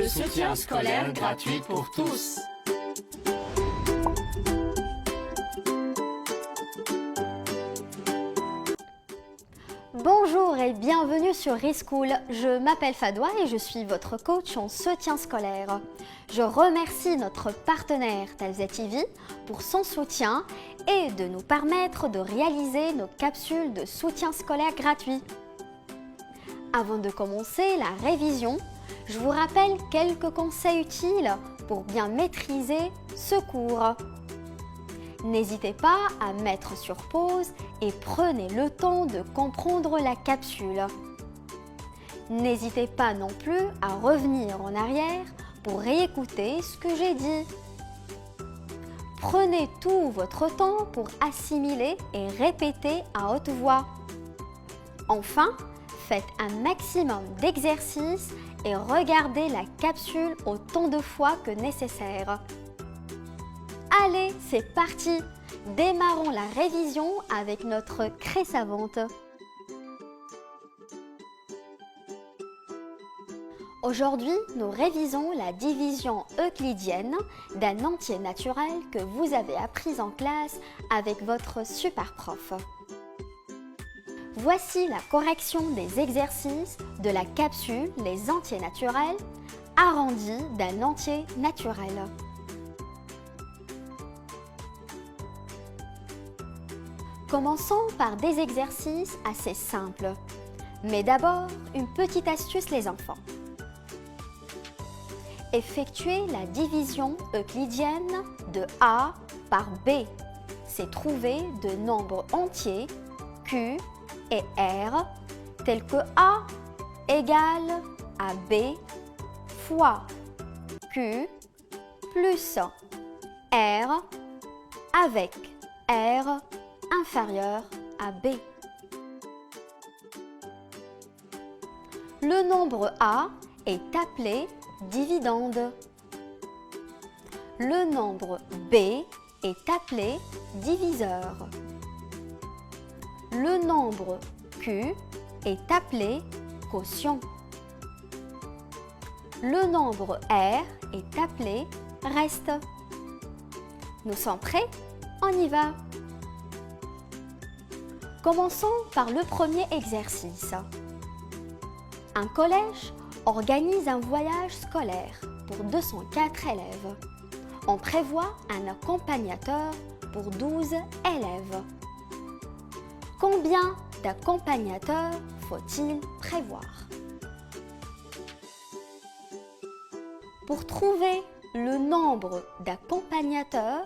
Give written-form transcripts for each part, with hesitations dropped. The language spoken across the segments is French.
de soutien scolaire gratuit pour tous. Bonjour et bienvenue sur Reschool. Je m'appelle Fadwa et je suis votre coach en soutien scolaire. Je remercie notre partenaire Talza TV pour son soutien et de nous permettre de réaliser nos capsules de soutien scolaire gratuit. Avant de commencer la révision, je vous rappelle quelques conseils utiles pour bien maîtriser ce cours. N'hésitez pas à mettre sur pause et prenez le temps de comprendre la capsule. N'hésitez pas non plus à revenir en arrière pour réécouter ce que j'ai dit. Prenez tout votre temps pour assimiler et répéter à haute voix. Enfin, faites un maximum d'exercices et regardez la capsule autant de fois que nécessaire. Allez, c'est parti! Démarrons la révision avec notre craie savante. Aujourd'hui, nous révisons la division euclidienne d'un entier naturel que vous avez appris en classe avec votre super prof. Voici la correction des exercices de la capsule Les entiers naturels arrondis d'un entier naturel. Commençons par des exercices assez simples. Mais d'abord, une petite astuce les enfants. Effectuez la division euclidienne de A par B. C'est trouver de nombres entiers Q et R tels que A égale à B fois Q plus R avec R inférieur à B. Le nombre A est appelé dividende. Le nombre B est appelé diviseur. Le nombre Q est appelé quotient. Le nombre R est appelé reste. Nous sommes prêts? On y va! Commençons par le premier exercice. Un collège organise un voyage scolaire pour 204 élèves. On prévoit un accompagnateur pour 12 élèves. Combien d'accompagnateurs faut-il prévoir? Pour trouver le nombre d'accompagnateurs,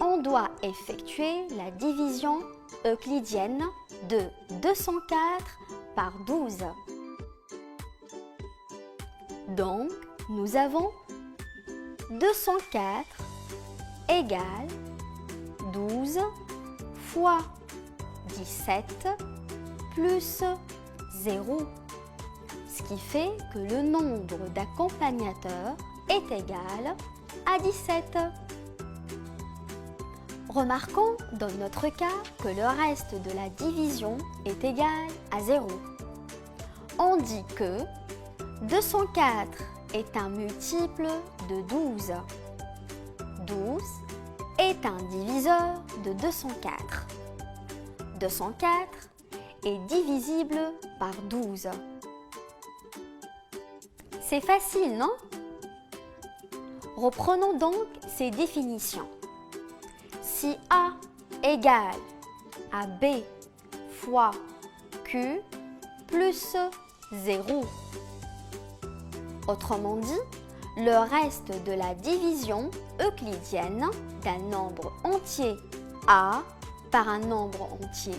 on doit effectuer la division euclidienne de 204 par 12. Donc, nous avons 204 égale 12 fois 17 plus 0, ce qui fait que le nombre d'accompagnateurs est égal à 17. Remarquons dans notre cas que le reste de la division est égal à 0. On dit que 204 est un multiple de 12. 12 est un diviseur de 204. 204 est divisible par 12. C'est facile, non? Reprenons donc ces définitions. Si A égale à B fois Q plus 0. Autrement dit, le reste de la division euclidienne d'un nombre entier A par un nombre entier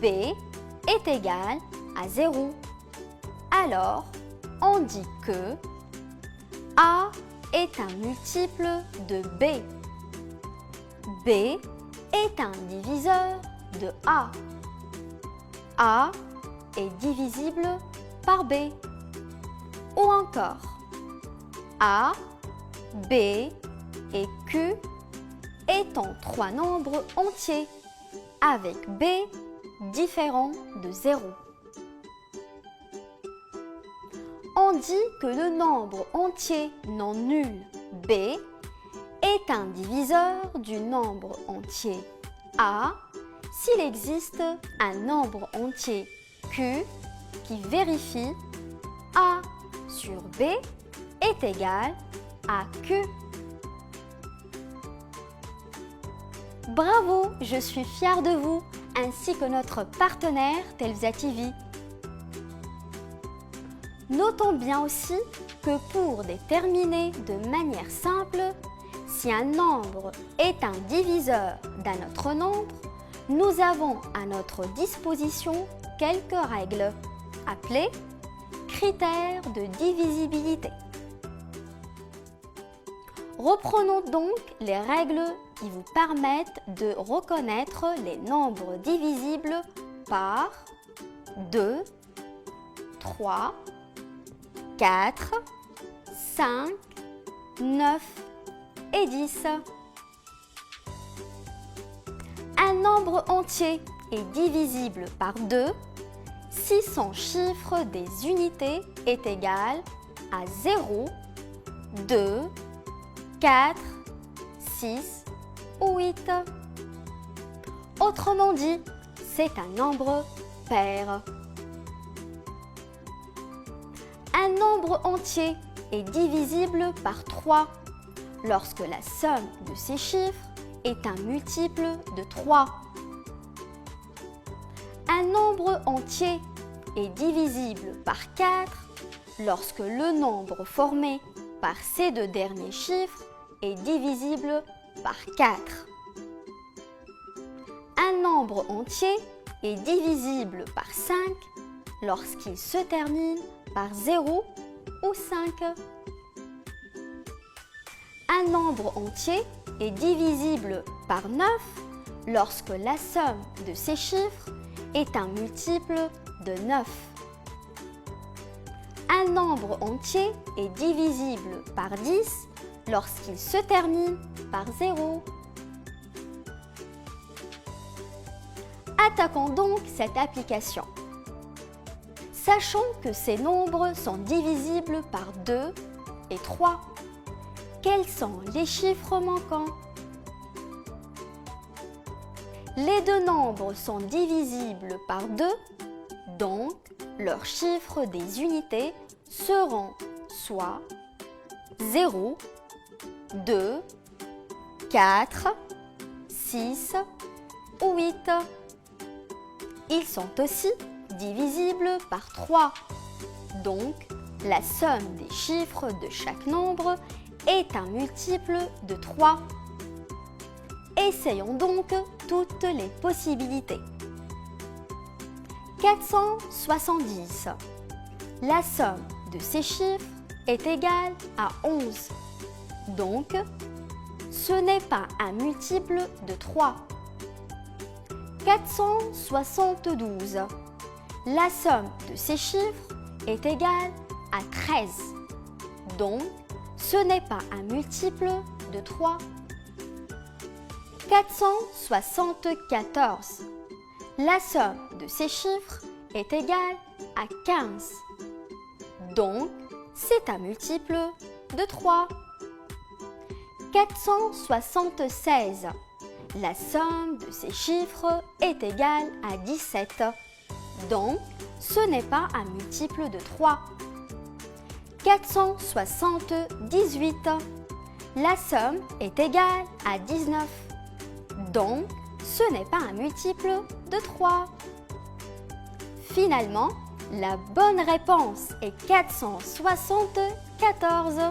B est égal à 0. Alors, on dit que A est un multiple de B. B est un diviseur de A. A est divisible par B. Ou encore, A, B et Q étant trois nombres entiers, avec B différent de 0. On dit que le nombre entier non nul b est un diviseur du nombre entier a s'il existe un nombre entier q qui vérifie a sur b est égal à q. Bravo, je suis fière de vous, ainsi que notre partenaire Telvza TV. Notons bien aussi que pour déterminer de manière simple si un nombre est un diviseur d'un autre nombre, nous avons à notre disposition quelques règles, appelées critères de divisibilité. Reprenons donc les règles qui vous permettent de reconnaître les nombres divisibles par 2, 3, 4, 5, 9 et 10. Un nombre entier est divisible par 2 si son chiffre des unités est égal à 0, 2, 4, 6 ou 8. Autrement dit, c'est un nombre pair. Un nombre entier est divisible par 3 lorsque la somme de ses chiffres est un multiple de 3. Un nombre entier est divisible par 4 lorsque le nombre formé par ces deux derniers chiffres est divisible par 4. Un nombre entier est divisible par 5 lorsqu'il se termine par 0 ou 5. Un nombre entier est divisible par 9 lorsque la somme de ses chiffres est un multiple de 9. Un nombre entier est divisible par 10 lorsqu'il se termine par 0. Attaquons donc cette application. Sachons que ces nombres sont divisibles par 2 et 3. Quels sont les chiffres manquants? Les deux nombres sont divisibles par 2, donc leurs chiffres des unités seront soit 0, 2, 4, 6 ou 8. Ils sont aussi divisibles par 3, donc la somme des chiffres de chaque nombre est un multiple de 3. Essayons donc toutes les possibilités. 470. La somme de ces chiffres est égale à 11. Donc, ce n'est pas un multiple de 3. 472. La somme de ces chiffres est égale à 13. Donc, ce n'est pas un multiple de 3. 474. La somme de ces chiffres est égale à 15. Donc, c'est un multiple de 3. 476. La somme de ces chiffres est égale à 17. Donc, ce n'est pas un multiple de 3. 478. La somme est égale à 19. Donc, ce n'est pas un multiple de 3. Finalement, la bonne réponse est 474.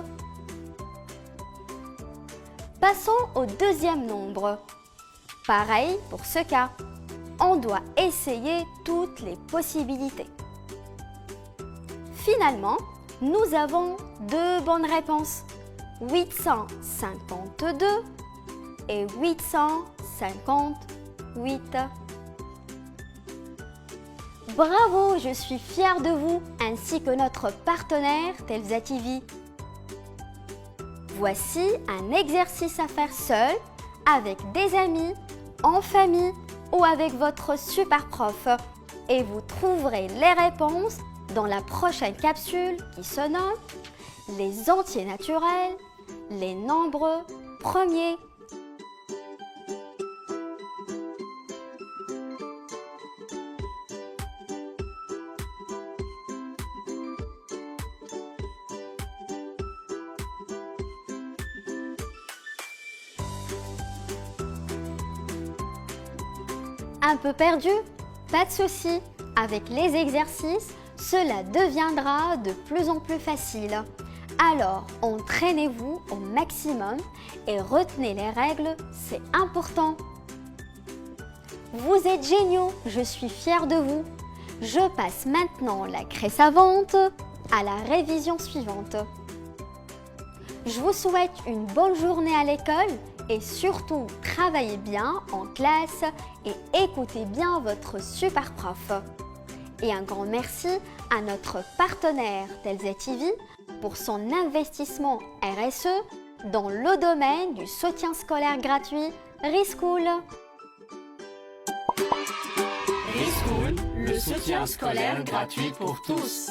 Passons au deuxième nombre. Pareil pour ce cas, on doit essayer toutes les possibilités. Finalement, nous avons deux bonnes réponses, 852 et 858. Bravo, je suis fière de vous, ainsi que notre partenaire Telvza TV. Voici un exercice à faire seul, avec des amis, en famille ou avec votre super prof. Et vous trouverez les réponses dans la prochaine capsule qui se nomme les entiers naturels, les nombres premiers. Un peu perdu? Pas de souci. Avec les exercices, cela deviendra de plus en plus facile. Alors, entraînez-vous au maximum et retenez les règles, c'est important. Vous êtes géniaux, je suis fière de vous. Je passe maintenant la craie savante à la révision suivante. Je vous souhaite une bonne journée à l'école et surtout travaillez bien en classe et écoutez bien votre super prof. Et un grand merci à notre partenaire Telze TV pour son investissement RSE dans le domaine du soutien scolaire gratuit Reschool. Reschool, le soutien scolaire gratuit pour tous.